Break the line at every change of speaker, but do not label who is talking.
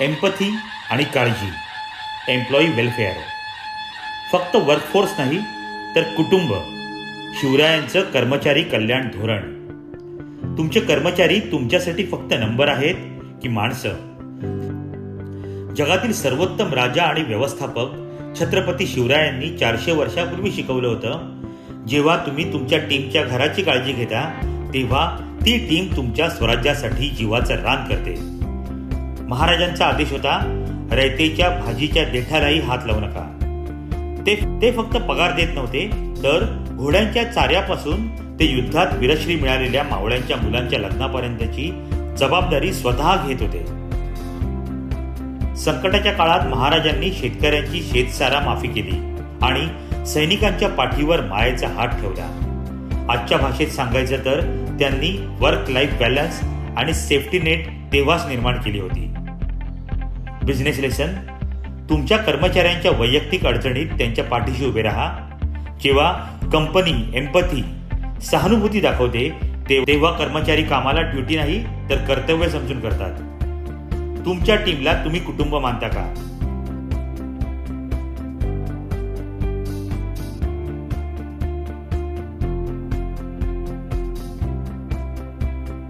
Empathy आणि काळजी, employee welfare. फक्त वर्कफोर्स नाही तर कुटुंब. शिवरायांचं कर्मचारी कल्याण धोरण. तुमचे कर्मचारी तुमच्यासाठी फक्त नंबर आहेत की माणसं? जगातील सर्वोत्तम राजा आणि व्यवस्थापक छत्रपती शिवरायांनी 400 वर्षापूर्वी शिकवलं होतं, जेव्हा तुम्ही तुमच्या टीमच्या घराची काळजी घेता तेव्हा ती टीम तुमच्या स्वराज्यासाठी जीवाचं रान करते. महाराजांचा आदेश होता, रयतेच्या भाजीच्या देठालाही हात लावू नका. ते फक्त पगार देत नव्हते, तर घोड्यांच्या चाऱ्यापासून ते युद्धात वीरश्री मिळालेल्या मावळ्यांच्या मुलांच्या लग्नापर्यंतची जबाबदारी स्वतः घेत होते. संकटाच्या काळात महाराजांनी शेतकऱ्यांची शेतसारा माफी केली आणि सैनिकांच्या पाठीवर मायेचा हात ठेवला. आजच्या भाषेत सांगायचं तर त्यांनी वर्क लाईफ बॅलन्स आणि सेफ्टी नेट तेव्हाच निर्माण केली होती. Business lesson. तुमच्या कर्मचाऱ्यांच्या वैयक्तिक अडचणीत त्यांच्या पाठीशी उभे राहा. जेव्हा कंपनी एम्पथी, सहानुभूती दाखवते तेव्हा कर्मचारी कामाला ड्युटी नाही तर कर्तव्य समजून करतात. तुमच्या टीमला तुम्ही कुटुंब मानता का?